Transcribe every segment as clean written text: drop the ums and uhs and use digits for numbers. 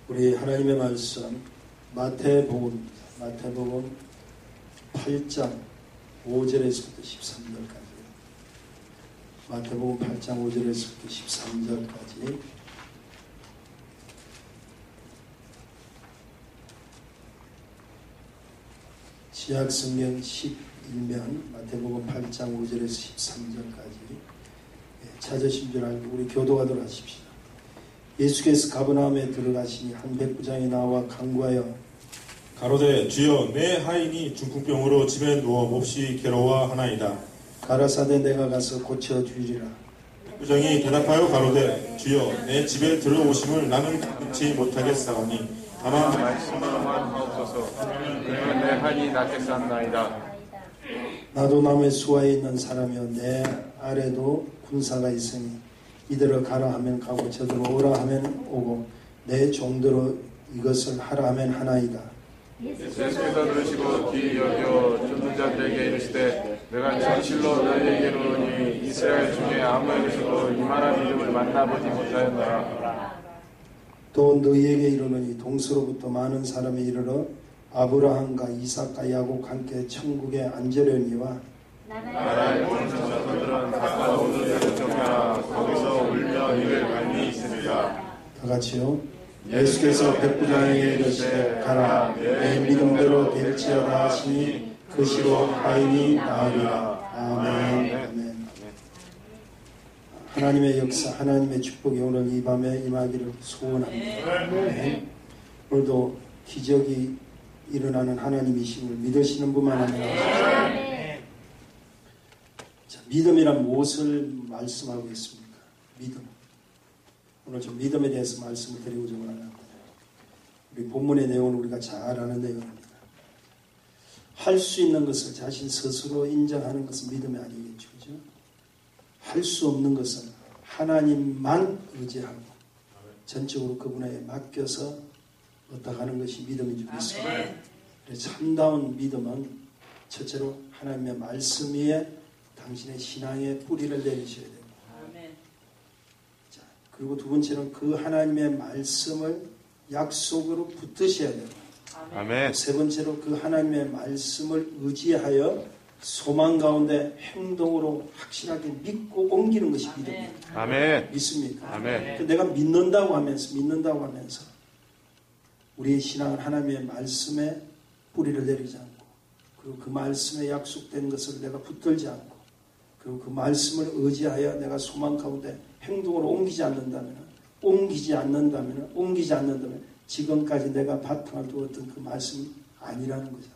우리 하나님의 말씀 마태복음 8장 5절에서부터 13절까지 마태복음 8장 5절에서부터 13절까지 신약성경 11면 마태복음 8장 5절에서 13절까지 찾으신 줄 알고 우리 교도하도록 하십시다. 예수께서 가버나움에 들어가시니 한 백부장이 나와 간구하여 가로되 주여 내 하인이 중풍병으로 집에 누워 몹시 괴로워하나이다. 가라사대 내가 가서 고쳐주리라. 백부장이 대답하여 가로되 주여 내 집에 들어오심을 나는 금치 못하겠사오니 다만 말씀만 하옵소서. 그러면 내 하인이 낫겠사옵나이다. 나도 남의 수하에 있는 사람이여 내 아래도 군사가 있으니 이대로 가라 하면 가고 저대로 오라 하면 오고 내 종대로 이것을 하라 하면 하나이다. 예수께서 들으시고 귀 여겨 쫓는 자들에게 이르시되 내가 진실로 너희에게 이르노니 이스라엘 중에 아무에게서도 이만한 믿음을 만나보지 못하였노라. 또 너희에게 이르노니 동서로부터 많은 사람이 이르러 아브라함과 이삭과 야곱과 함께 천국에 앉으려니와 나라의 모든 자들은 가까운 데를 정하라. 거기서 울며 이를 갈미 있으리라. 다 같이요. 예수께서 백부장에게 이르시되 가라 내 믿음대로 될지어다 하시니 그 시로 하인이 나으리라. 아멘. 아멘. 하나님의 역사, 하나님의 축복이 오늘 이 밤에 임하기를 소원합니다. 네. 오늘도 기적이 일어나는 하나님이심을 믿으시는 분만 하면 자, 믿음이란 무엇을 말씀하고 있습니까? 믿음. 오늘 좀 믿음에 대해서 말씀을 드리고자 합니다. 우리 본문의 내용은 우리가 잘 아는 내용입니다. 할 수 있는 것을 자신 스스로 인정하는 것은 믿음이 아니겠죠. 그죠? 할 수 없는 것은 하나님만 의지하고 전적으로 그분에게 맡겨서 얻어가는 것이 믿음인 줄 믿습니다. 참다운 믿음은 첫째로 하나님의 말씀 위에 당신의 신앙의 뿌리를 내리셔야 됩니다. 자, 그리고 두 번째는 그 하나님의 말씀을 약속으로 붙드셔야 됩니다. 아멘. 세 번째로 그 하나님의 말씀을 의지하여 소망 가운데 행동으로 확실하게 믿고 옮기는 것이 믿음입니다. 아멘. 믿습니까? 아멘. 내가 믿는다고 하면서 우리의 신앙은 하나님의 말씀에 뿌리를 내리지 않고 그리고 그 말씀에 약속된 것을 내가 붙들지 않고 그리고 그 말씀을 의지하여 내가 소망 가운데 행동으로 옮기지 않는다면 지금까지 내가 바탕을 두었던 그 말씀이 아니라는 거죠.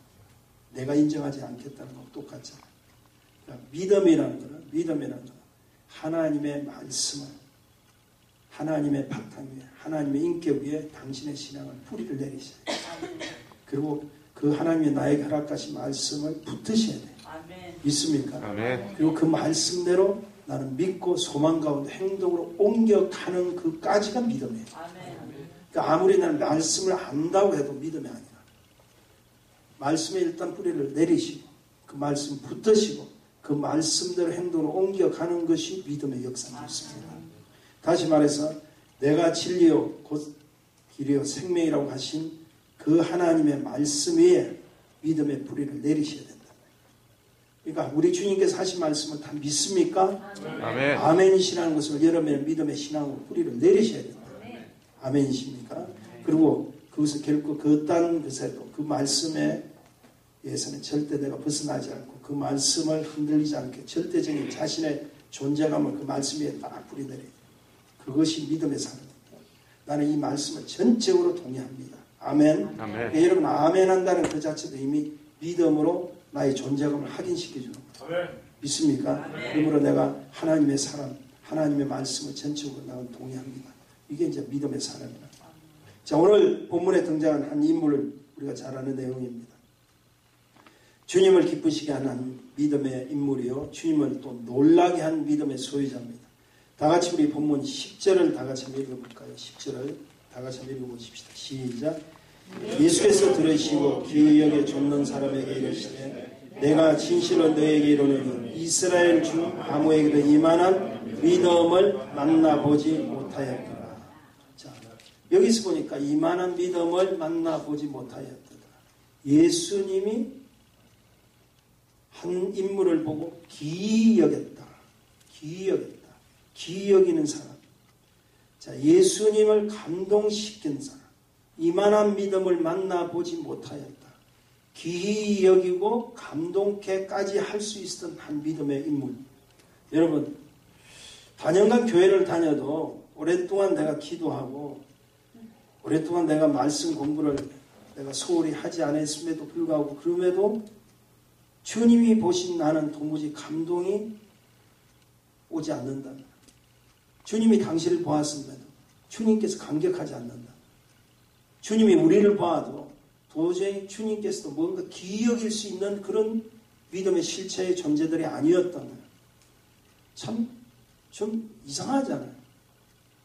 내가 인정하지 않겠다는 것과 똑같잖아요. 그러니까 믿음이라는 거는 하나님의 말씀을 하나님의 바탕 위에 하나님의 인격 위에 당신의 신앙을 뿌리를 내리셔야 돼요. 그리고 그 하나님이 나에게 허락하신 말씀을 붙드셔야 돼요. 믿습니까? 아멘. 그리고 그 말씀대로 나는 믿고 소망 가운데 행동으로 옮겨가는 그까지가 믿음이에요. 그러니까 아무리 나는 말씀을 안다고 해도 믿음이 아니라 말씀에 일단 뿌리를 내리시고 그 말씀 붙드시고 그 말씀대로 행동으로 옮겨가는 것이 믿음의 역사인 것입니다. 다시 말해서 내가 진리요 곧 길이요 생명이라고 하신 그 하나님의 말씀 위에 믿음의 뿌리를 내리셔야 된다. 그러니까 우리 주님께서 하신 말씀을 다 믿습니까? 아멘. 아멘이시라는 것을 여러분의 믿음의 신앙으로 뿌리를 내리셔야 된다. 아멘이십니까? 그리고 그것을 결코 그딴 것에도 그 말씀에 의해서는 절대 내가 벗어나지 않고 그 말씀을 흔들리지 않게 절대적인 자신의 존재감을 그 말씀 위에 딱 뿌리내려요. 그것이 믿음의 삶입니다. 나는 이 말씀을 전적으로 동의합니다. 아멘. 아멘. 여러분 아멘 한다는 그 자체도 이미 믿음으로 나의 존재감을 확인시켜주는 거예요. 믿습니까? 그러므로 내가 하나님의 사람, 하나님의 말씀을 전적으로 나는 동의합니다. 이게 이제 믿음의 사람이다. 자, 오늘 본문에 등장한 한 인물을 우리가 잘 아는 내용입니다. 주님을 기쁘시게 하는 믿음의 인물이요. 주님을 또 놀라게 한 믿음의 소유자입니다. 다 같이 우리 본문 10절을 다 같이 한번 읽어볼까요? 10절을 다 같이 한번 읽어보십시다. 시작. 예수께서 들으시고 귀 여겨 쫓는 사람에게 이르시되 내가 진실로 너에게 이르노니 이스라엘 중 아무에게도 이만한 믿음을 만나보지 못하였더라. 자, 여기서 보니까 이만한 믿음을 만나보지 못하였다. 예수님이 한 인물을 보고 기이 여겼다. 기이 여겼다. 기이 여기는 사람. 자, 예수님을 감동시킨 사람. 이만한 믿음을 만나보지 못하였다. 기이 여기고 감동케까지 할 수 있었던 한 믿음의 인물. 여러분, 단연간 교회를 다녀도 오랫동안 내가 기도하고 오랫동안 내가 말씀 공부를 내가 소홀히 하지 않았음에도 불구하고 그럼에도 주님이 보신 나는 도무지 감동이 오지 않는다. 주님이 당신을 보았음에도 주님께서 감격하지 않는다. 주님이 우리를 봐도 도저히 주님께서도 뭔가 기이 여길 수 있는 그런 믿음의 실체의 존재들이 아니었던 거예요. 참 좀 이상하잖아요.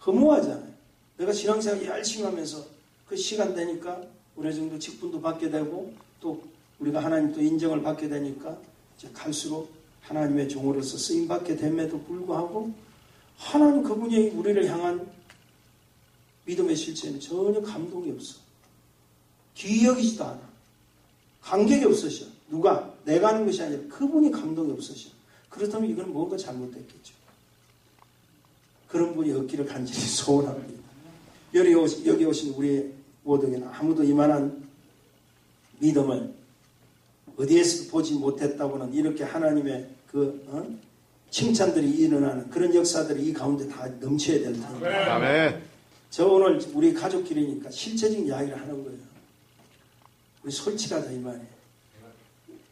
허무하잖아요. 내가 신앙생활 열심히 하면서 그 시간 되니까 어느 정도 직분도 받게 되고 또 우리가 하나님 또 인정을 받게 되니까 이제 갈수록 하나님의 종으로서 쓰임받게 됨에도 불구하고 하나님 그분이 우리를 향한 믿음의 실체는 전혀 감동이 없어. 기이 여기지도 않아. 감격이 없으셔. 누가? 내가 하는 것이 아니라 그분이 감동이 없으셔. 그렇다면 이건 뭔가 잘못됐겠죠. 그런 분이 없기를 간절히 소원합니다. 여기 오신 우리 모두에게는 아무도 이만한 믿음을 어디에서도 보지 못했다고는 이렇게 하나님의 칭찬들이 일어나는 그런 역사들이 이 가운데 다 넘쳐야 될 텐데. 아멘. 저 오늘 우리 가족끼리니까 실체적인 이야기를 하는 거예요. 우리 솔직하자 이 말이에요.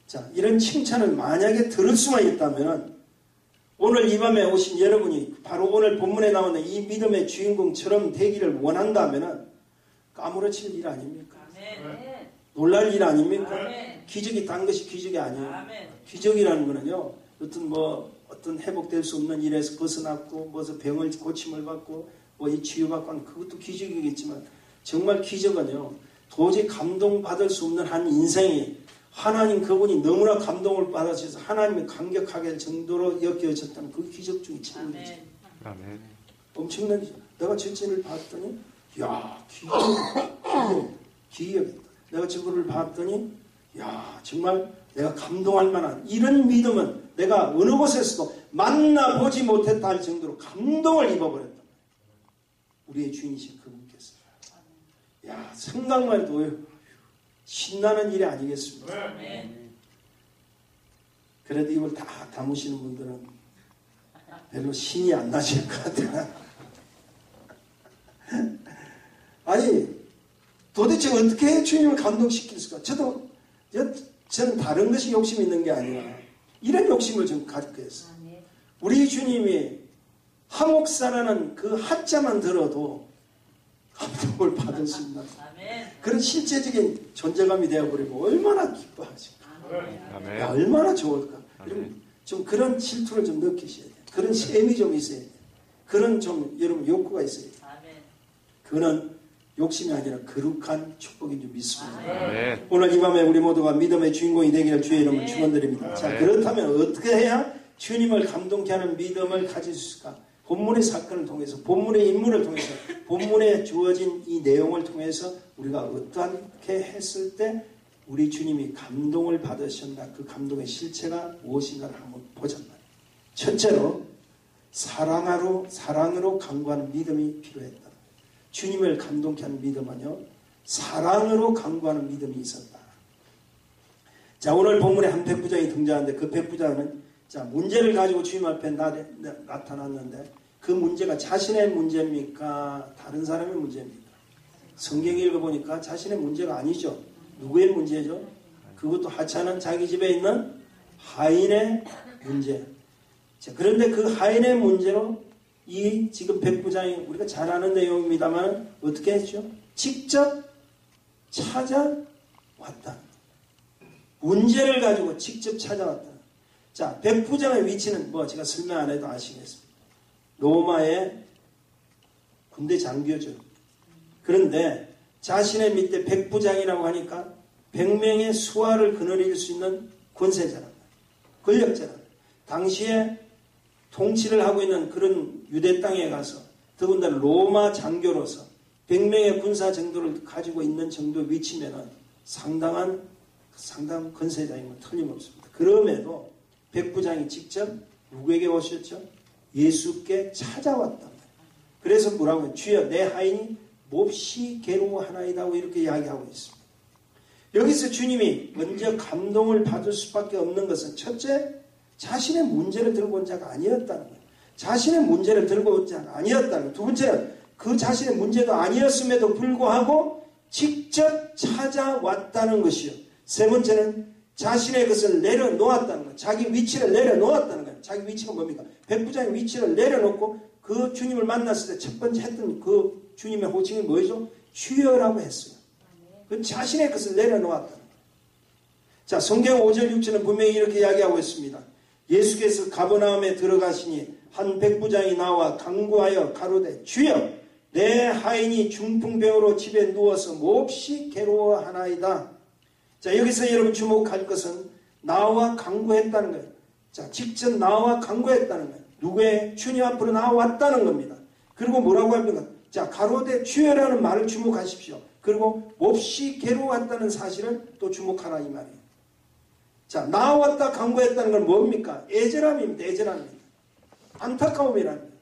자, 이런 칭찬을 만약에 들을 수만 있다면 오늘 이 밤에 오신 여러분이 바로 오늘 본문에 나오는 이 믿음의 주인공처럼 되기를 원한다면 아무렇지 일 아닙니까? 아멘. 놀랄 일 아닙니까? 아멘. 기적이 단 것이 기적이 아니에요. 아멘. 기적이라는 거는요, 어떤 회복될 수 없는 일에서 벗어났고, 병을 고침을 받고, 이 치유받고 하는 그것도 기적이겠지만, 정말 기적은요, 도저히 감동받을 수 없는 한 인생이 하나님 그분이 너무나 감동을 받으셔서 하나님이 감격하게 할 정도로 여겨졌다는 그 기적 중에 최고이죠. 아멘. 엄청난 기적. 내가 절진을 봤더니, 야, 기적이다. 내가 저거를 봤더니, 야, 정말 내가 감동할 만한 이런 믿음은 내가 어느 곳에서도 만나보지 못했다 할 정도로 감동을 입어버렸다. 우리의 주인이신 그분께서. 야, 생각만 해도 신나는 일이 아니겠습니까? 그래도 이걸 다 담으시는 분들은 별로 신이 안 나실 것 같아요. 아니, 도대체 어떻게 주님을 감동시킬 수가? 저는 다른 것이 욕심이 있는 게 아니라 이런 욕심을 좀 가지고 있어요. 우리 주님이 하목사라는 그 한자만 들어도 감동을 받을 수 있는 그런 실제적인 존재감이 되어버리고 얼마나 기뻐하실까. 아멘. 야, 얼마나 좋을까. 좀 그런 질투를 좀 느끼셔야 돼요. 그런 셈이 좀 있어야 돼요. 그런 좀 여러분 욕구가 있어야 돼요. 그거는 욕심이 아니라 거룩한 축복인 줄 믿습니다. 아멘. 오늘 이 밤에 우리 모두가 믿음의 주인공이 되기를 주의 이름으로 축원드립니다. 자, 그렇다면 어떻게 해야 주님을 감동케 하는 믿음을 가질 수 있을까? 본문의 사건을 통해서, 본문의 인물을 통해서, 본문에 주어진 이 내용을 통해서 우리가 어떻게 했을 때 우리 주님이 감동을 받으셨나, 그 감동의 실체가 무엇인가를 한번 보자 말이에요. 첫째로 사랑으로 강구하는 믿음이 필요했다. 주님을 감동케 하는 믿음은요, 사랑으로 강구하는 믿음이 있었다. 자, 오늘 본문에 한 백부장이 등장하는데 그 백부장은 자, 문제를 가지고 주님 앞에 나타났는데 그 문제가 자신의 문제입니까? 다른 사람의 문제입니까? 성경 읽어보니까 자신의 문제가 아니죠. 누구의 문제죠? 그것도 하찮은 자기 집에 있는 하인의 문제. 자, 그런데 그 하인의 문제로 이 지금 백부장이 우리가 잘 아는 내용입니다만 어떻게 했죠? 직접 찾아왔다. 문제를 가지고 직접 찾아왔다. 자, 백부장의 위치는 제가 설명 안 해도 아시겠습니다. 로마의 군대 장교죠. 그런데 자신의 밑에 백부장이라고 하니까 100명의 수하를 거느릴 수 있는 권세자랍니다. 권력자랍니다. 당시에 통치를 하고 있는 그런 유대 땅에 가서 더군다나 로마 장교로서 100명의 군사 정도를 가지고 있는 정도 위치면은 상당한 건세자인 건 틀림없습니다. 그럼에도 백부장이 직접 누구에게 오셨죠? 예수께 찾아왔다. 그래서 뭐라고 해요? 주여 내 하인이 몹시 괴로워하나이다고 이렇게 이야기하고 있습니다. 여기서 주님이 먼저 감동을 받을 수밖에 없는 것은 첫째, 자신의 문제를 들고 온 자가 아니었다는 거예요. 자신의 문제를 들고 온 자가 아니었다는 거예요. 두 번째는 그 자신의 문제도 아니었음에도 불구하고 직접 찾아왔다는 것이요. 세 번째는 자신의 것을 내려놓았다는 거예요. 자기 위치를 내려놓았다는 거예요. 자기 위치가 뭡니까? 백부장의 위치를 내려놓고 그 주님을 만났을 때 첫 번째 했던 그 주님의 호칭이 뭐죠? 주여라고 했어요. 그 자신의 것을 내려놓았다는 거예요. 자, 성경 5절 6절은 분명히 이렇게 이야기하고 있습니다. 예수께서 가버나움에 들어가시니 한 백부장이 나와 간구하여 가로되 주여 내 하인이 중풍병으로 집에 누워서 몹시 괴로워하나이다. 자, 여기서 여러분 주목할 것은 나와 간구했다는 거예요. 자, 직접 나와 간구했다는 거예요. 누구의 주님 앞으로 나왔다는 겁니다. 그리고 뭐라고 합니까? 자, 가로되 주여라는 말을 주목하십시오. 그리고 몹시 괴로웠다는 사실을 또 주목하라 이 말이에요. 자, 나왔다 간구했다는 건 뭡니까? 애절함입니다. 애절함입니다. 안타까움이라는 거예요.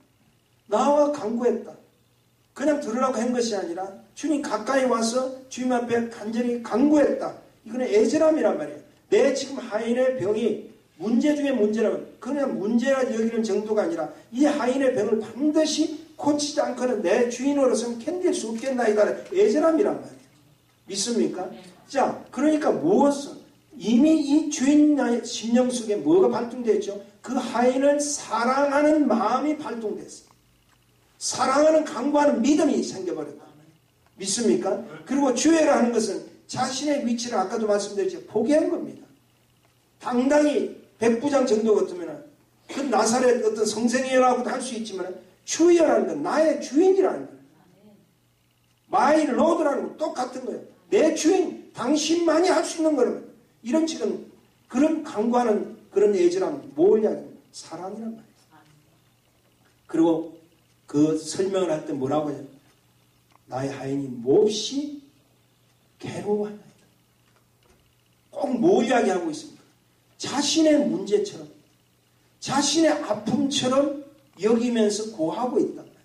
나와 간구했다. 그냥 들으라고 한 것이 아니라 주님 가까이 와서 주님 앞에 간절히 간구했다. 이거는 애절함이란 말이에요. 내 지금 하인의 병이 문제 중에 문제라면 그냥 문제라 여기는 정도가 아니라 이 하인의 병을 반드시 고치지 않고는 내 주인으로서는 견딜 수 없겠나이다. 애절함이란 말이에요. 믿습니까? 자, 그러니까 무엇은 이미 이 주인의 심령 속에 뭐가 발동되어 있죠? 그 하인을 사랑하는 마음이 발동됐어요. 사랑하는 간구하는 믿음이 생겨버렸다. 믿습니까? 그리고 주여라 하는 것은 자신의 위치를 아까도 말씀드렸죠. 포기한 겁니다. 당당히 백부장 정도 같으면 그 나사렛 어떤 성생이라고도 할 수 있지만 주여라는 건 나의 주인이라는 거예요. My Lord라는 건 똑같은 거예요. 내 주인, 당신만이 할 수 있는 거라면 이런 지금 그런 간구하는 그런 애절함 뭘 이야기합니까? 사랑이란 말이에요. 그리고 그 설명을 할 때 뭐라고 해요? 나의 하인이 몹시 괴로워하나이다. 꼭 뭘 이야기하고 있습니까? 자신의 문제처럼 자신의 아픔처럼 여기면서 고하고 있단 말이에요.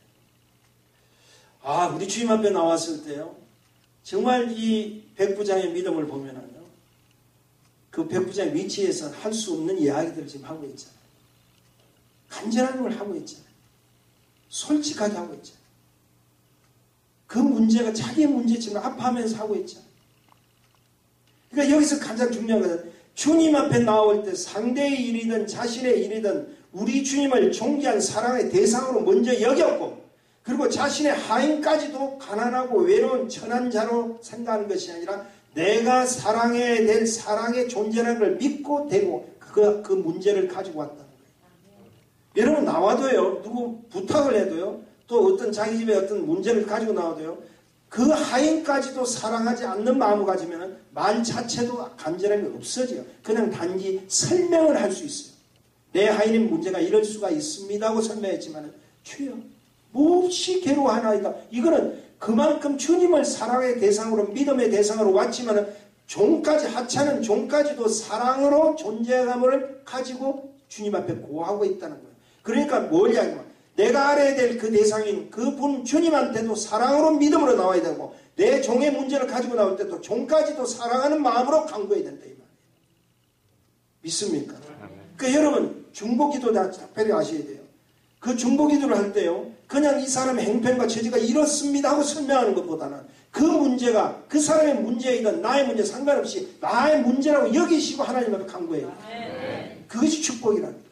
아, 우리 주님 앞에 나왔을 때요. 정말 이 백부장의 믿음을 보면은요. 그 백부장의 위치에서 할 수 없는 이야기들을 지금 하고 있잖아요. 간절한 걸 하고 있잖아요. 솔직하게 하고 있잖아요. 그 문제가 자기의 문제지만 아파하면서 하고 있잖아요. 그러니까 여기서 가장 중요한 것은 주님 앞에 나올 때 상대의 일이든 자신의 일이든 우리 주님을 존귀한 사랑의 대상으로 먼저 여겼고 그리고 자신의 하인까지도 가난하고 외로운 천한 자로 생각하는 것이 아니라 내가 사랑해야 될 사랑의 존재라는 걸 믿고 되고 그 문제를 가지고 왔다는 거예요. 여러분 나와도요. 누구 부탁을 해도요. 또 어떤 자기 집에 어떤 문제를 가지고 나와도요. 그 하인까지도 사랑하지 않는 마음을 가지면 말 자체도 간절함이 없어져요. 그냥 단지 설명을 할 수 있어요. 내 하인의 문제가 이럴 수가 있습니다 하고 설명했지만 주여 몹시 괴로워하나이다. 이거는 그만큼 주님을 사랑의 대상으로 믿음의 대상으로 왔지만 종까지 하찮은 종까지도 사랑으로 존재감을 가지고 주님 앞에 고하고 있다는 거예요. 그러니까 뭘 이야기하면 내가 알아야 될 그 대상인 그분 주님한테도 사랑으로 믿음으로 나와야 되고 내 종의 문제를 가지고 나올 때도 종까지도 사랑하는 마음으로 간구해야 된다 이 말이에요. 믿습니까? 그러니까 여러분 중보기도 다 특별히 아셔야 돼요. 그 중보기도를 할 때요. 그냥 이 사람의 행편과 처지가 이렇습니다 하고 설명하는 것보다는 그 문제가 그 사람의 문제이든 나의 문제 상관없이 나의 문제라고 여기시고 하나님 앞에 간구해요. 그것이 축복이랍니다.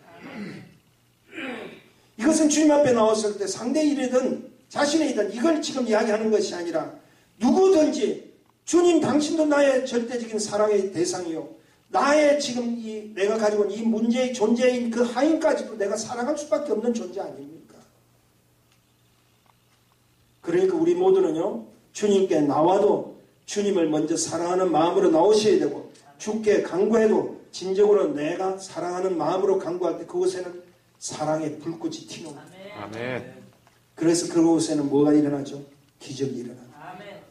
이것은 주님 앞에 나왔을 때 상대의 일이든 자신의 일이든 이걸 지금 이야기하는 것이 아니라 누구든지 주님 당신도 나의 절대적인 사랑의 대상이요. 나의 지금 내가 가지고 있는 이 문제의 존재인 그 하인까지도 내가 사랑할 수밖에 없는 존재 아닙니까? 그러니까 우리 모두는요. 주님께 나와도 주님을 먼저 사랑하는 마음으로 나오셔야 되고 주께 간구해도 진정으로 내가 사랑하는 마음으로 간구할 때 그곳에는 사랑의 불꽃이 튀어옵니다. 아멘. 그래서 그곳에는 뭐가 일어나죠? 기적이 일어납니다.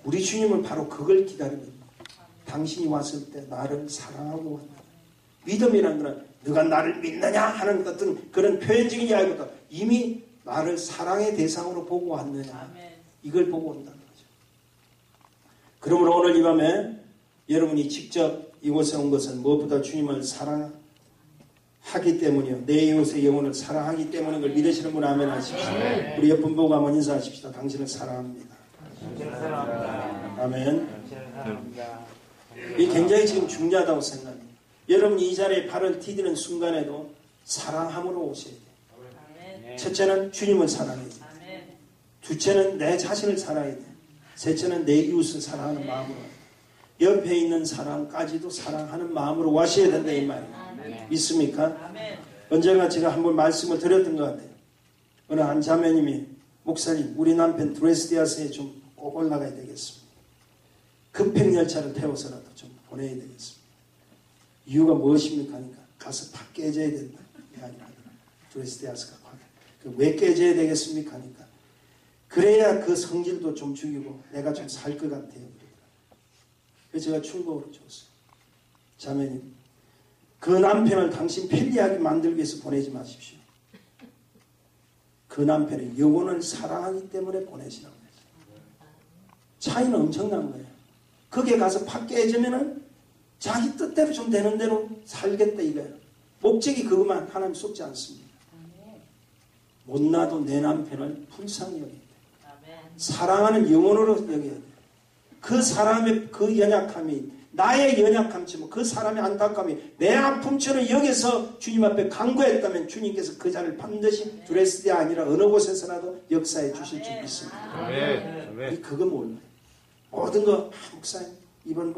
우리 주님은 바로 그걸 기다립니다. 당신이 왔을 때 나를 사랑하고 왔다. 믿음이라는 것은 너가 나를 믿느냐 하는 어떤 그런 표현적인 이야기보다 이미 나를 사랑의 대상으로 보고 왔느냐, 이걸 보고 온다는 거죠. 그러므로 오늘 이 밤에 여러분이 직접 이곳에 온 것은 무엇보다 주님을 사랑하기 때문이요, 내 이웃의 영혼을 사랑하기 때문인 걸 믿으시는 분 아멘 하십시오. 우리 옆분 보고 한번 인사하십시다. 당신을 사랑합니다. 아멘. 이게 굉장히 지금 중요하다고 생각합니다. 여러분이 이 자리에 발을 디디는 순간에도 사랑함으로 오셔야 돼요. 첫째는 주님을 사랑해야 돼요. 둘째는 내 자신을 사랑해야 돼요. 셋째는 내 이웃을 사랑하는 마음으로, 옆에 있는 사람까지도 사랑하는 마음으로 와셔야 된다 이 말이에요. 믿습니까? 언젠가 제가 한번 말씀을 드렸던 것 같아요. 어느 한 자매님이 목사님, 우리 남편 드레스디아스에 좀 꼭 올라가야 되겠습니다. 급행열차를 태워서라도 좀 보내야 되겠습니다. 이유가 무엇입니까? 하니까 가서 팍 깨져야 된다. 드레스디아스가 왜 깨져야 되겠습니까? 하니까 그래야 그 성질도 좀 죽이고 내가 좀 살 것 같아요. 그래서 제가 충고를 줬어요. 자매님, 그 남편을 당신 편리하게 만들기 위해서 보내지 마십시오. 그 남편의 영혼을 사랑하기 때문에 보내시라고 했어요. 차이는 엄청난 거예요. 거기에 가서 팍 깨지면은 자기 뜻대로 좀 되는 대로 살겠다 이거예요. 목적이 그것만 하나님 속지 않습니다. 못나도 내 남편을 불쌍히 여겨야 돼요. 사랑하는 영혼으로 여겨야 돼요. 그 사람의 그 연약함이 나의 연약함처럼 그 사람의 안타까움이 내 아픔처럼 여기서 주님 앞에 간구했다면 주님께서 그 자를 반드시 드레스디아 아니라 어느 곳에서라도 역사해 주실 줄 믿습니다. 그거 몰라요. 모든 거 목사님 이번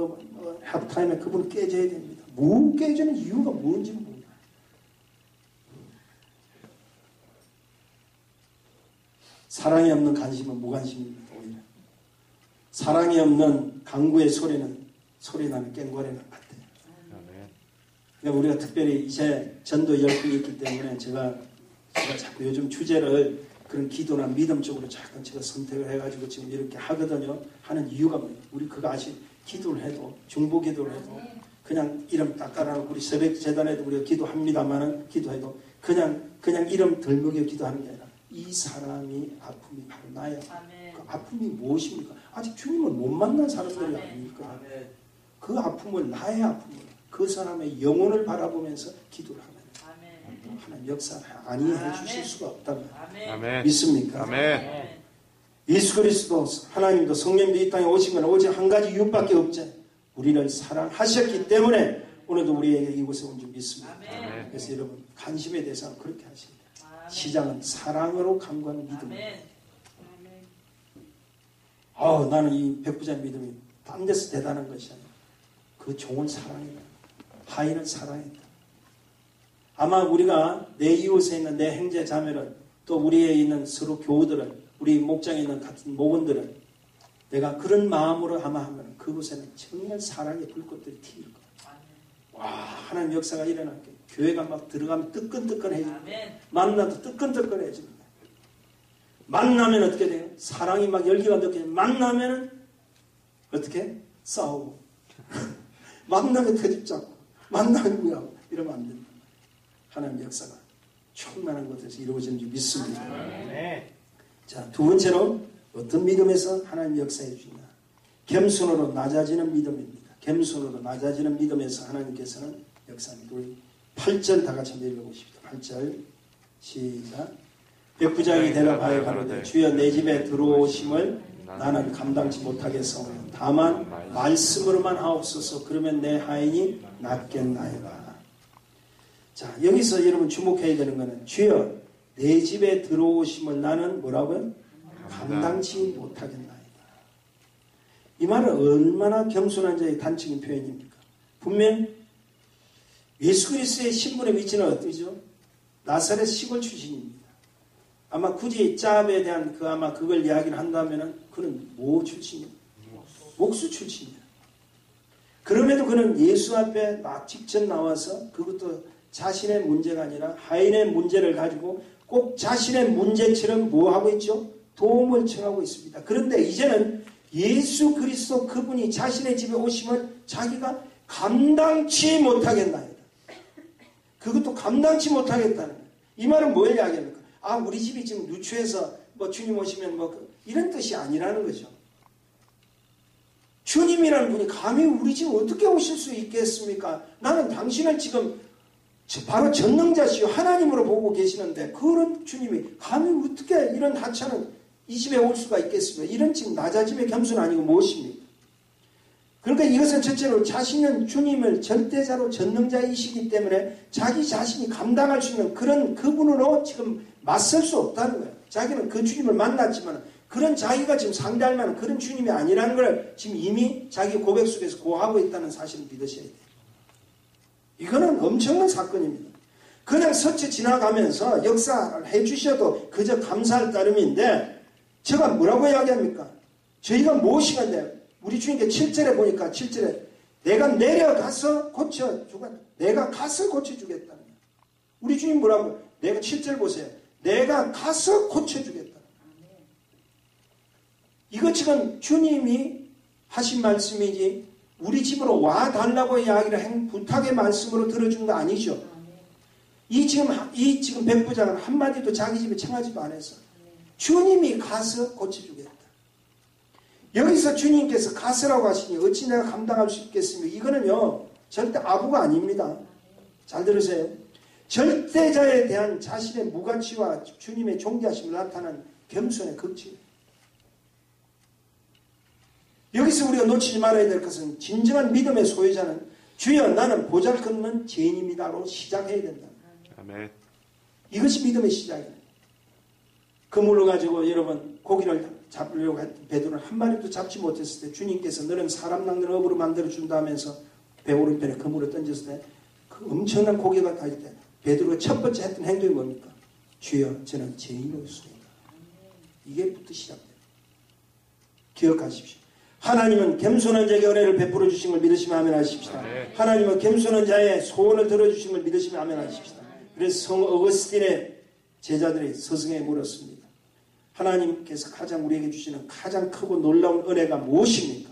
하프타임에 그분 깨져야 됩니다. 뭐 깨지는 이유가 뭔지 몰라요. 사랑이 없는 관심은 무관심입니다. 오히려 사랑이 없는 강구의 소리나는 깽고리는 같아요. 그러니까 우리가 특별히 이제 전도 열풍이 있기 때문에 제가 자꾸 요즘 주제를 그런 기도나 믿음 쪽으로 잠깐 제가 선택을 해가지고 지금 이렇게 하거든요. 하는 이유가 뭐예요? 우리 그거 기도를 해도 중보 기도를 해도 그냥 이름 딱 깔아놓고 우리 새벽 재단에도 우리가 기도합니다만은 기도해도 그냥 이름 덜먹여 기도하는 게 아니라 이 사람이 아픔이 바로 나야. 그 아픔이 무엇입니까? 아직 주님을 못 만난 사람들이 아닙니까? 그 아픔을 나의 아픔을 그 사람의 영혼을 바라보면서 기도를 하면 하나님 역사를 아니해 주실 수가 없다면 믿습니까? 예수 그리스도 하나님도 성령도 이 땅에 오신 건 오직 한 가지 이유밖에 없지. 우리를 사랑하셨기 때문에 오늘도 우리에게 이곳에 온 줄 믿습니다. 그래서 여러분 관심의 대상은 그렇게 하십니다. 시작은 사랑으로 간구하는 믿음입니다. 나는 이 백부자의 믿음이 딴 데서 대단한 것이 아니라 그 종을 사랑했다. 하인을 사랑했다. 아마 우리가 내 이웃에 있는 내 형제 자매를 또 우리에 있는 서로 교우들을 우리 목장에 있는 같은 목원들을 내가 그런 마음으로 아마 하면 그곳에는 정말 사랑의 불꽃들이 튀길 거예요. 와, 하나님 역사가 일어날 거예요. 교회가 막 들어가면 뜨끈뜨끈해집니다. 만나도 뜨끈뜨끈해집니다. 만나면 어떻게 돼요? 사랑이 막 열기가 느껴져요. 만나면 어떻게? 싸우고 만나면 터집잡고 만나면 뭐야? 이러면 안 됩니다. 하나님 역사가 충만한 곳에서 이루어지는 줄 믿습니다. 자, 두 번째로 어떤 믿음에서 하나님 역사해 주냐? 겸손으로 낮아지는 믿음입니다. 겸손으로 낮아지는 믿음에서 하나님께서는 역사합니다. 우리 8절 다 같이 한번 읽어보십시오. 8절 시작. 백부장이 대답하여 가로되 주여 내 집에 들어오심을 나는 감당치 못하겠사오니 다만 말씀으로만 하옵소서. 그러면 내 하인이 낫겠나이다. 자, 여기서 여러분 주목해야 되는 것은 주여 내 집에 들어오심을 나는 뭐라고요? 감당치 못하겠나이다. 이 말은 얼마나 겸손한 자의 단적인 표현입니까? 분명 예수 그리스도의 신분의 위치는 어디죠? 나사렛 시골 출신입니다. 아마 굳이 짭에 대한 아마 그걸 이야기를 한다면은 그는 뭐 출신이에요? 목수 출신이에요. 그럼에도 그는 예수 앞에 직접 나와서 그것도 자신의 문제가 아니라 하인의 문제를 가지고 꼭 자신의 문제처럼 뭐 하고 있죠? 도움을 청하고 있습니다. 그런데 이제는 예수 그리스도 그분이 자신의 집에 오시면 자기가 감당치 못하겠나이다. 그것도 감당치 못하겠다는 거예요. 이 말은 뭘 이야기합니까? 아, 우리 집이 지금 누추해서 뭐 주님 오시면 뭐 이런 뜻이 아니라는 거죠. 주님이라는 분이 감히 우리 집 어떻게 오실 수 있겠습니까? 나는 당신을 지금 바로 전능자시요 하나님으로 보고 계시는데 그런 주님이 감히 어떻게 이런 하찮은 이 집에 올 수가 있겠습니까? 이런 지금 낮아짐의 겸손 아니고 무엇입니까? 그러니까 이것은 첫째로 자신은 주님을 절대자로 전능자이시기 때문에 자기 자신이 감당할 수 있는 그런 그분으로 지금 맞설 수 없다는 거예요. 자기는 그 주님을 만났지만 그런 자기가 지금 상대할 만한 그런 주님이 아니라는 걸 지금 이미 자기 고백 속에서 고하고 있다는 사실을 믿으셔야 돼요. 이거는 엄청난 사건입니다. 그냥 스쳐 지나가면서 역사를 해주셔도 그저 감사할 따름인데 제가 뭐라고 이야기합니까? 저희가 무엇이간데 우리 주님께 7절에 보니까 7절에 내가 내려가서 고쳐주겠다. 내가 가서 고쳐주겠다는 거예요. 우리 주님 뭐라고? 내가 7절 보세요. 내가 가서 고쳐주겠다. 이거 지금 주님이 하신 말씀이지 우리 집으로 와달라고 이야기를 부탁의 말씀으로 들어준 거 아니죠. 이 지금 백부장은 한마디도 자기 집에 청하지도 안 했어. 주님이 가서 고쳐주겠다. 여기서 주님께서 가서라고 하시니 어찌 내가 감당할 수 있겠습니까? 이거는요 절대 아부가 아닙니다. 잘 들으세요. 절대자에 대한 자신의 무가치와 주님의 존귀하심을 나타낸 겸손의 극치예요. 여기서 우리가 놓치지 말아야 될 것은 진정한 믿음의 소유자는 주여 나는 보잘것없는 죄인입니다로 시작해야 된다. 아멘. 이것이 믿음의 시작이에요. 그물로 가지고 여러분 고기를 잡으려고 했던 베드로를 한 마리도 잡지 못했을 때 주님께서 너는 사람 낚는 업으로 만들어준다 하면서 배 오른편에 그물을 던졌을 때 그 엄청난 고기가 다닐 때 베드로가 첫 번째 했던 행동이 뭡니까? 주여 저는 죄인이었습니다. 이게부터 시작돼요. 기억하십시오. 하나님은 겸손한 자에게 은혜를 베풀어 주신 걸 믿으시면 아멘 하십시다. 하나님은 겸손한 자의 소원을 들어주신 걸 믿으시면 아멘 하십시다. 그래서 성 어거스틴의 제자들이 스승에 물었습니다. 하나님께서 가장 우리에게 주시는 가장 크고 놀라운 은혜가 무엇입니까?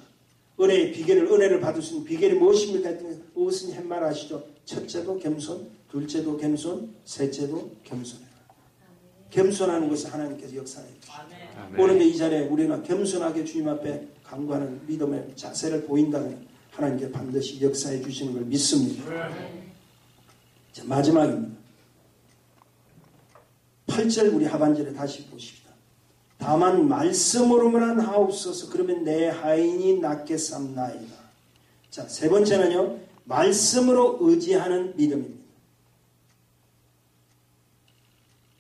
은혜의 비결을 은혜를 받을 수 있는 비결이 무엇입니까? 했더니 어거스틴이 한 말 아시죠? 첫째도 겸손, 둘째도 겸손, 셋째도 겸손해라. 겸손하는 것을 하나님께서 역사해 주십니다. 오늘의 이 자리에 우리가 겸손하게 주님 앞에 간구하는 믿음의 자세를 보인다면 하나님께 반드시 역사해 주시는 걸 믿습니다. 자, 마지막입니다. 8절 우리 하반절에 다시 보십시다. 다만 말씀으로만 하옵소서. 그러면 내 하인이 낫게 삼나이다. 자, 세 번째는요. 말씀으로 의지하는 믿음입니다.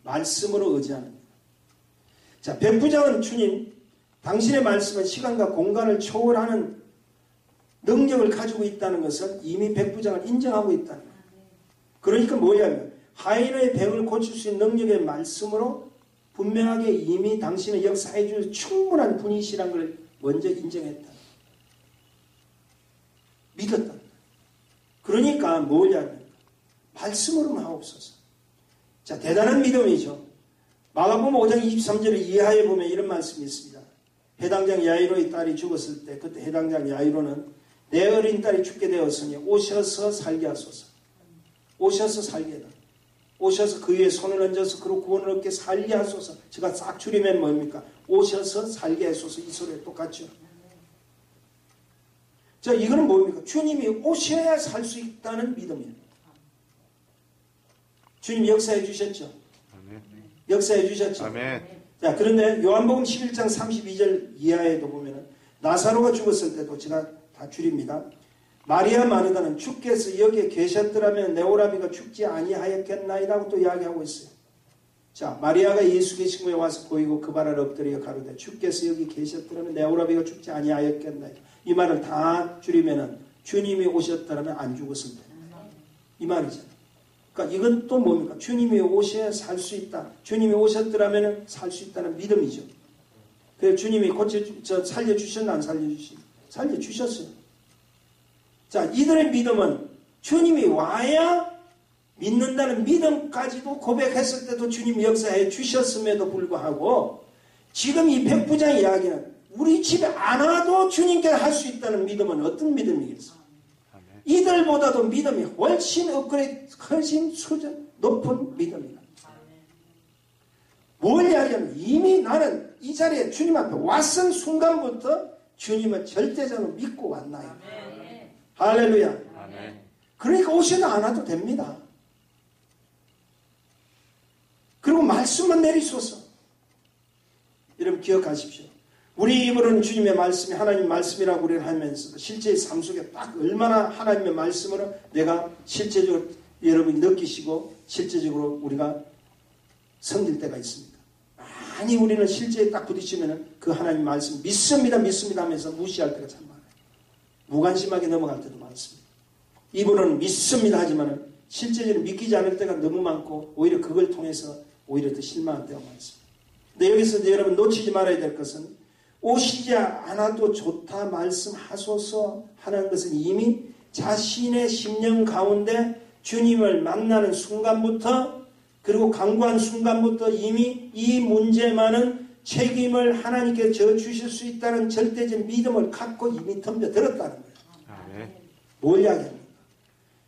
말씀으로 의지하는 믿음. 자, 백부장은 주님 당신의 말씀은 시간과 공간을 초월하는 능력을 가지고 있다는 것을 이미 백부장을 인정하고 있다는 거예요. 그러니까 뭐냐면 하인의 병을 고칠 수 있는 능력의 말씀으로 분명하게 이미 당신의 역사해 줄 충분한 분이시라는 걸 먼저 인정했다. 믿었다. 그러니까 뭐냐면 말씀으로만 하옵소서. 자, 대단한 믿음이죠. 마가복음 5장 23절을 이하에 보면 이런 말씀이 있습니다. 해당장 야이로의 딸이 죽었을 때 그때 해당장 야이로는 내 어린 딸이 죽게 되었으니 오셔서 살게 하소서. 오셔서 살게 해라. 오셔서 그 위에 손을 얹어서 그로 구원을 얻게 살게 하소서. 제가 싹 줄이면 뭡니까? 오셔서 살게 하소서. 이 소리에 똑같죠. 자, 이거는 뭡니까? 주님이 오셔야 살 수 있다는 믿음이에요. 주님 역사해 주셨죠? 아멘. 역사해 주셨죠? 아멘. 자, 그런데 요한복음 11장 32절 이하에도 보면은 나사로가 죽었을 때도 제가 다 줄입니다. 마리아 마르다는 주께서 여기에 계셨더라면 내 오라비가 죽지 아니하였겠나이라고 또 이야기하고 있어요. 자, 마리아가 예수 계신 곳에 와서 보이고 그 발 아래 엎드려 가로되 주께서 여기 계셨더라면 내 오라비가 죽지 아니하였겠나이다. 이 말을 다 줄이면은 주님이 오셨더라면 안 죽었을 때. 이 말이잖아요. 그러니까 이건 또 뭡니까? 주님이 오셔야 살 수 있다. 주님이 오셨더라면 살 수 있다는 믿음이죠. 그래서 주님이 살려주셨나 안 살려주셨나? 살려주셨어요. 자, 이들의 믿음은 주님이 와야 믿는다는 믿음까지도 고백했을 때도 주님이 역사해 주셨음에도 불구하고 지금 이 백부장 이야기는 우리 집에 안 와도 주님께 할 수 있다는 믿음은 어떤 믿음이겠어? 이들보다도 믿음이 훨씬 업그레이드, 훨씬 수준 높은 믿음이다. 뭘 이야기하면 이미 나는 이 자리에 주님 앞에 왔은 순간부터 주님을 절대적으로 믿고 왔나요? 할렐루야. 그러니까 오셔도 안 와도 됩니다. 그리고 말씀만 내리소서. 여러분 기억하십시오. 우리 입으로는 주님의 말씀이 하나님 말씀이라고 우리를 하면서 실제 삶 속에 딱 얼마나 하나님의 말씀으로 내가 실제적으로 여러분이 느끼시고 실제적으로 우리가 섬길 때가 있습니다. 많이 우리는 실제에 딱 부딪히면 그 하나님 말씀 믿습니다 하면서 무시할 때가 참 많아요. 무관심하게 넘어갈 때도 많습니다. 입으로는 믿습니다 하지만 실제적으로 믿기지 않을 때가 너무 많고 오히려 그걸 통해서 오히려 더 실망할 때가 많습니다. 근데 여기서 여러분 놓치지 말아야 될 것은 오시지 않아도 좋다 말씀하소서 하는 것은 이미 자신의 심령 가운데 주님을 만나는 순간부터 그리고 강구한 순간부터 이미 이 문제만은 책임을 하나님께 져주실 수 있다는 절대적 믿음을 갖고 이미 덤벼들었다는 거예요. 뭘 이야기합니까?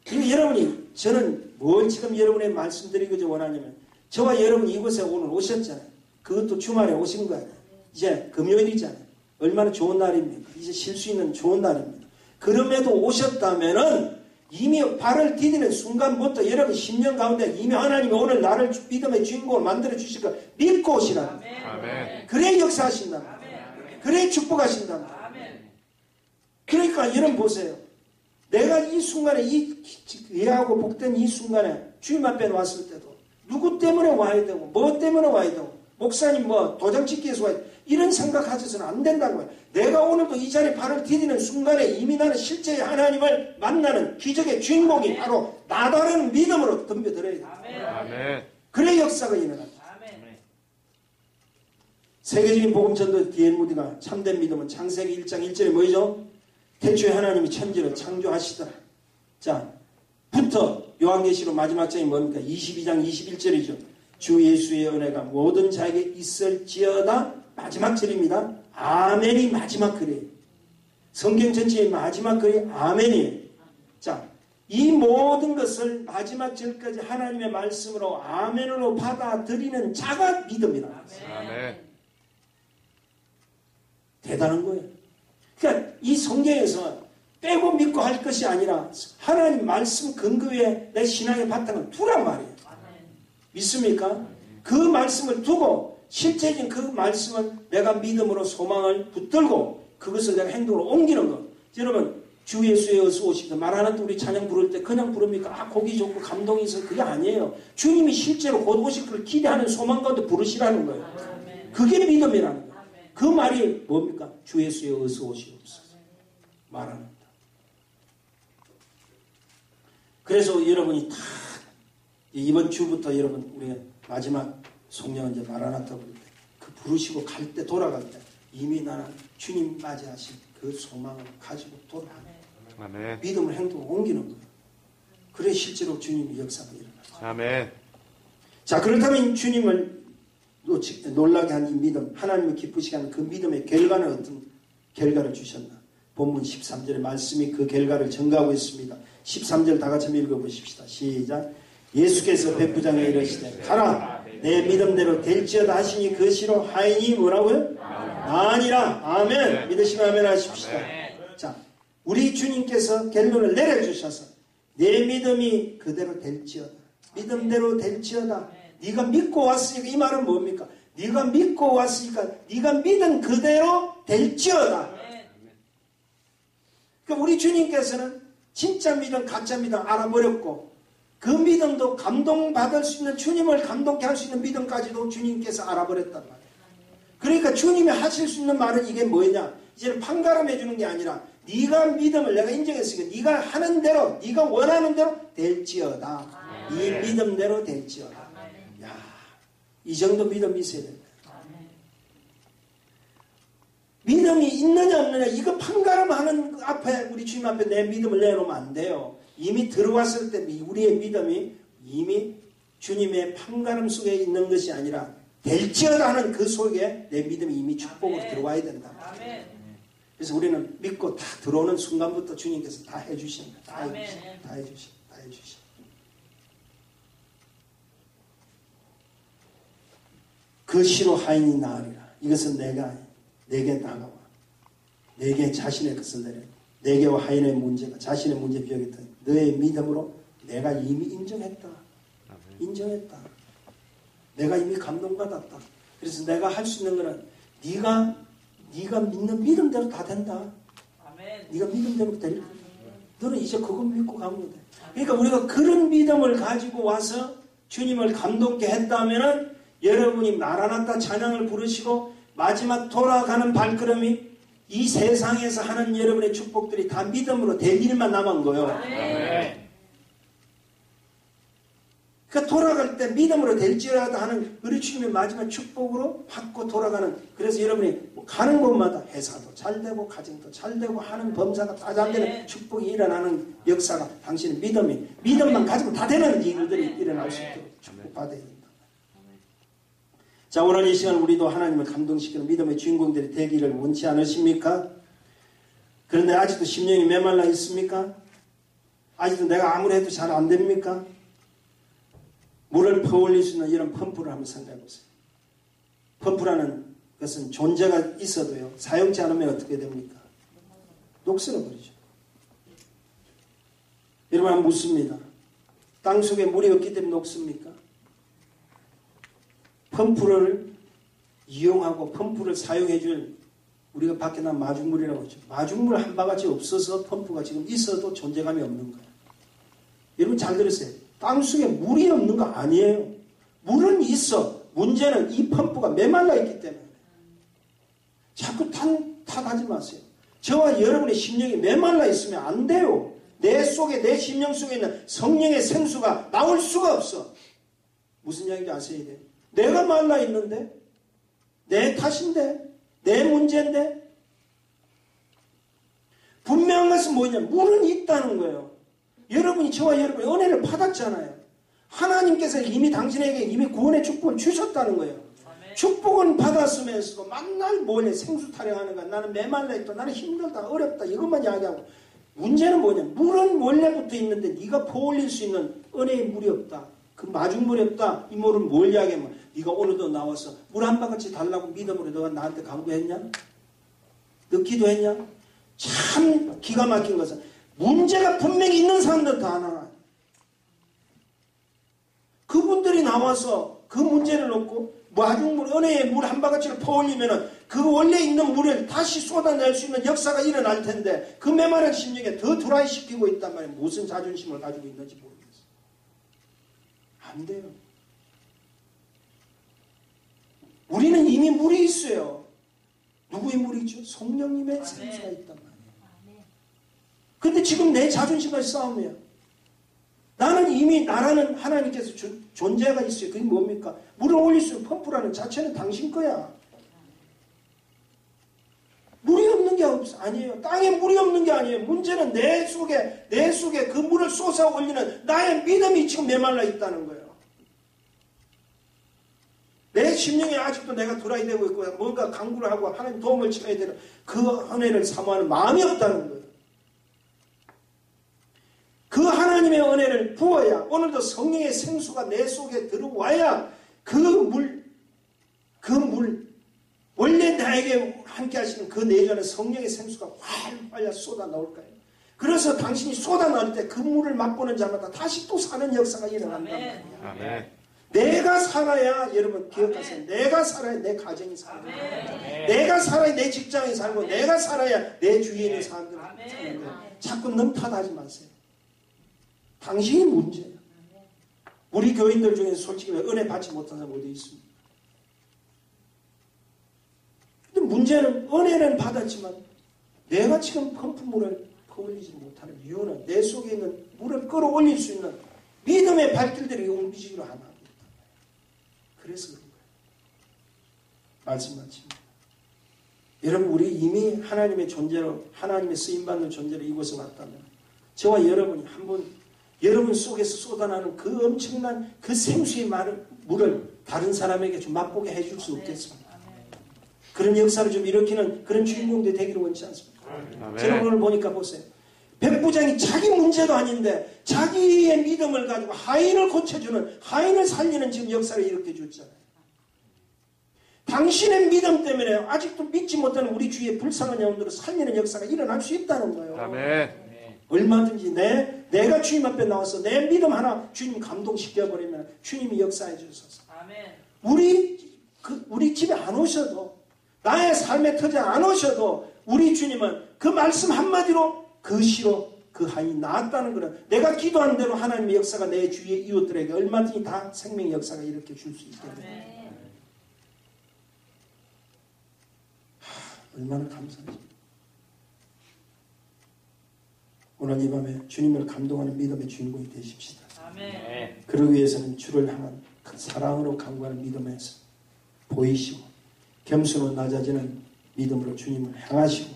그리고 여러분이 저는 뭘 지금 여러분의 말씀드리고자 원하냐면 저와 여러분이 이곳에 오늘 오셨잖아요. 그것도 주말에 오신 거예요. 이제 금요일이잖아요. 얼마나 좋은 날입니까? 이제 쉴 수 있는 좋은 날입니다. 그럼에도 오셨다면은 이미 발을 디디는 순간부터 여러분 10년 가운데 이미 하나님이 오늘 나를 믿음의 주인공을 만들어 주실 거 믿고 오시라. 그래 역사하신다. 그래 축복하신다. 그러니까 여러분 보세요. 내가 이 순간에 이 귀하고 복된 이 순간에 주님 앞에 왔을 때도 누구 때문에 와야 되고 뭐 때문에 와야 되고 목사님 뭐 도장 찍기 위해서 와야 되고 이런 생각하셔서는 안 된다는 거예요. 내가 오늘도 이 자리에 발을 디디는 순간에 이미 나는 실제의 하나님을 만나는 기적의 주인공이 바로 나다라는 믿음으로 덤벼들어야 돼요. 그래 역사가 일어납니다. 세계적인 복음전도 D.L. 무디가 참된 믿음은 창세기 1장 1절에 뭐죠? 태초에 하나님이 천지를 창조하시더라. 자, 부터 요한계시록 마지막 장이 뭡니까? 22장 21절이죠. 주 예수의 은혜가 모든 자에게 있을지어다. 마지막 절입니다. 아멘이 마지막 글이에요. 성경 전체의 마지막 글이 아멘이에요. 자, 이 모든 것을 마지막 절까지 하나님의 말씀으로 아멘으로 받아들이는 자가 믿음이라. 아멘. 대단한 거예요. 그러니까 이 성경에서 빼고 믿고 할 것이 아니라 하나님 말씀 근거에 내 신앙의 바탕을 두란 말이에요. 믿습니까? 그 말씀을 두고 실제적인 그 말씀을 내가 믿음으로 소망을 붙들고 그것을 내가 행동으로 옮기는 것. 여러분 주 예수의 어서 오십니다. 말하는 때 우리 찬양 부를 때 그냥 부릅니까? 아 곡이 좋고 감동이 있어. 그게 아니에요. 주님이 실제로 곧 오실 걸 기대하는 소망 가운데 부르시라는 거예요. 그게 믿음이라는 거예요. 그 말이 뭡니까? 주 예수의 어서 오시옵소서 말하는 것. 그래서 여러분이 다 이번 주부터 여러분 우리 마지막 성령 이제 마라나타 부를 때 그 부르시고 갈 때 돌아갈 때 이미 나는 주님 맞이하신 그 소망을 가지고 돌아가는 믿음을 행동을 옮기는 거예요. 그래 실제로 주님의 역사가 일어나죠. 아멘. 자 그렇다면 주님을 놀라게 한 이 믿음 하나님을 기쁘시게 하는 그 믿음의 결과는 어떤 결과를 주셨나? 본문 13절의 말씀이 그 결과를 증가하고 있습니다. 13절 다 같이 읽어보십시다. 시작. 예수께서 백부장에 이르시되 가라 내 믿음대로 될지어다 하시니 그시로 하이니 뭐라고요? 아니라 아멘. 믿으시면 아멘 하십시다. 자, 우리 주님께서 결론을 내려주셔서 내 믿음이 그대로 될지어다. 믿음대로 될지어다. 네가 믿고 왔으니까 이 말은 뭡니까? 네가 믿고 왔으니까 네가 믿은 그대로 될지어다. 그러니까 우리 주님께서는 진짜 믿음, 가짜 믿음 알아버렸고 그 믿음도 감동받을 수 있는 주님을 감동케 할 수 있는 믿음까지도 주님께서 알아버렸단 말이에요. 그러니까 주님이 하실 수 있는 말은 이게 뭐냐? 이제는 판가름해 주는 게 아니라 네가 믿음을 내가 인정했으니까 네가 하는 대로 네가 원하는 대로 될지어다. 이 믿음대로 될지어다. 야, 이 정도 믿음이 있어야 된다. 믿음이 있느냐 없느냐 이거 판가름하는 앞에 우리 주님 앞에 내 믿음을 내놓으면 안 돼요. 이미 들어왔을 때 우리의 믿음이 이미 주님의 판가름 속에 있는 것이 아니라 될지어다 하는 그 속에 내 믿음이 이미 축복으로 들어와야 된다. 그래서 우리는 믿고 다 들어오는 순간부터 주님께서 다 해주십니다. 다 해주십니다. 그 시로 하인이 나으리라. 이것은 내게 다가와 내게 자신의 것을 내려 내게와 하인의 문제가 자신의 문제 비하겠다. 너의 믿음으로 내가 이미 인정했다. 내가 이미 감동받았다. 그래서 내가 할 수 있는 것은 네가 믿는 믿음대로 다 된다. 네가 믿음대로 될 거야. 너는 이제 그거 믿고 가면 돼. 그러니까 우리가 그런 믿음을 가지고 와서 주님을 감동케 했다면은 여러분이 마라나타 찬양을 부르시고 마지막 돌아가는 발걸음이 이 세상에서 하는 여러분의 축복들이 다 믿음으로 될 일만 남은 거예요. 그러니까 돌아갈 때 믿음으로 될지라도 하는 우리 주님의 마지막 축복으로 받고 돌아가는. 그래서 여러분이 가는 곳마다 회사도 잘 되고 가정도 잘 되고 하는 범사가 다 잘 되는 축복이 일어나는 역사가 당신의 믿음만 가지고 다 되는 일들이 일어날 수 있도록 축복받아야 된다. 자, 오늘 이 시간 우리도 하나님을 감동시키는 믿음의 주인공들이 되기를 원치 않으십니까? 그런데 아직도 심령이 메말라 있습니까? 아직도 내가 아무리 해도 잘 안 됩니까? 물을 퍼올릴 수 있는 이런 펌프를 한번 생각해 보세요. 펌프라는 것은 존재가 있어도요, 사용치 않으면 어떻게 됩니까? 녹슬어 버리죠. 여러분 한번 묻습니다. 땅 속에 물이 없기 때문에 녹습니까? 펌프를 이용하고 펌프를 사용해 줄 우리가 밖에 난 마중물이라고 하죠. 마중물 한 바가지 없어서 펌프가 지금 있어도 존재감이 없는 거예요. 여러분 잘 들으세요. 땅속에 물이 없는 거 아니에요. 물은 있어. 문제는 이 펌프가 메말라 있기 때문에. 자꾸 탓하지 마세요. 저와 여러분의 심령이 메말라 있으면 안 돼요. 내 속에, 내 심령 속에 있는 성령의 생수가 나올 수가 없어. 무슨 이야기인지 아셔야 돼요. 내가 말라 있는데, 내 탓인데, 내 문제인데, 분명한 것은 뭐냐? 물은 있다는 거예요. 여러분이 저와 여러분의 은혜를 받았잖아요. 하나님께서 이미 당신에게 이미 구원의 축복을 주셨다는 거예요. 축복은 받았으면서도 만날 뭐냐? 생수 타령하는 거야. 나는 메말라 있다. 나는 힘들다. 어렵다. 이것만 이야기하고. 문제는 뭐냐? 물은 원래부터 있는데 네가 퍼올릴 수 있는 은혜의 물이 없다. 그 마중물이 없다. 이 물은 뭘 이야기하면 네가 오늘도 나와서 물 한 바가지 달라고 믿음으로 너가 나한테 강구했냐? 너 기도했냐? 참 기가 막힌 것은 문제가 분명히 있는 사람들 다 알아. 그분들이 나와서 그 문제를 놓고 마중물, 은혜의 물 한 바가지를 퍼올리면은 그 원래 있는 물을 다시 쏟아낼 수 있는 역사가 일어날 텐데 그 메마른 심령에 더 드라이 시키고 있단 말이에요. 무슨 자존심을 가지고 있는지 모르겠어요. 안 돼요. 우리는 이미 물이 있어요. 누구의 물이죠? 성령님의 생수가 있단 말이에요. 근데 지금 내 자존심과 싸움이에요. 나는 이미 나라는 하나님께서 존재가 있어요. 그게 뭡니까? 물을 올릴 수 있는 펌프라는 자체는 당신 거야. 물이 없는 게 아니에요. 땅에 물이 없는 게 아니에요. 문제는 내 속에 그 물을 쏟아 올리는 나의 믿음이 지금 메말라 있다는 거예요. 내 심령에 아직도 내가 드라이 되고 있고 뭔가 강구를 하고 하나님 도움을 청해야 되는 그 은혜를 사모하는 마음이 없다는 거예요. 그 하나님의 은혜를 부어야 오늘도 성령의 생수가 내 속에 들어와야 그 물 원래 나에게 함께 하시는 그 내전에 성령의 생수가 활활 쏟아 나올 거예요. 그래서 당신이 쏟아 나올 때 그 물을 맛보는 자마다 다시 또 사는 역사가 일어난단 말이에요. 아멘. 내가 살아야 여러분 기억하세요. 내가 살아야 내 가정이 살고 내가 살아야 내 직장이 살고 내가 살아야 내 주위에 있는 사람들이 사는 거예요. 자꾸 남 탓하지 마세요. 당신이 문제예요. 우리 교인들 중에서 솔직히 은혜 받지 못한 사람 어디 있습니까? 근데 문제는 은혜는 받았지만 내가 지금 펌프물을 퍼올리지 못하는 이유는 내 속에 있는 물을 끌어올릴 수 있는 믿음의 발길들이 움직이로 하나 있다. 그래서 그런 거예요. 말씀 마칩니다. 여러분 우리 이미 하나님의 존재로 하나님의 쓰임받는 존재로 이곳에 왔다면 저와 여러분이 한번 여러분 속에서 쏟아나는 그 엄청난 그 생수의 물을 다른 사람에게 좀 맛보게 해줄 수 없겠습니까? 그런 역사를 좀 일으키는 그런 주인공들이 되기를 원치 않습니까? 저는 오늘 보니까 보세요. 백부장이 자기 문제도 아닌데 자기의 믿음을 가지고 하인을 고쳐주는, 하인을 살리는 지금 역사를 일으켜줬잖아요. 당신의 믿음 때문에 아직도 믿지 못하는 우리 주위의 불쌍한 영혼들을 살리는 역사가 일어날 수 있다는 거예요. 아멘. 얼마든지 내가 주님 앞에 나와서 내 믿음 하나 주님 감동시켜버리면 주님이 역사해 주셔서 우리 집에 안 오셔도, 나의 삶의 터전에 안 오셔도 우리 주님은 그 말씀 한마디로 그 시로 그 하인이 나았다는 거는, 내가 기도하는 대로 하나님의 역사가 내 주위의 이웃들에게 얼마든지 다 생명의 역사가 일으켜 줄 수 있게 됩니다. 얼마나 감사하십니까? 오늘 이 밤에 주님을 감동하는 믿음의 주인공이 되십시다. 아멘. 그러기 위해서는 주를 향한 그 사랑으로 강구하는 믿음에서 보이시고, 겸손으로 낮아지는 믿음으로 주님을 향하시고,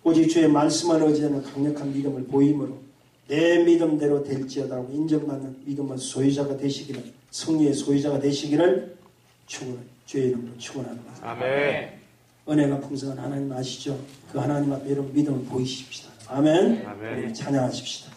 오직 주의 말씀을 의지하는 강력한 믿음을 보임으로 내 믿음대로 될지어다라고 인정받는 믿음의 소유자가 되시기를, 승리의 소유자가 되시기를 주의 이름으로 축원합니다. 아멘. 은혜가 풍성한 하나님 아시죠? 그 하나님 앞에 여러분 믿음을 보이십시다. 아멘. 아멘. 우리 찬양하십시다.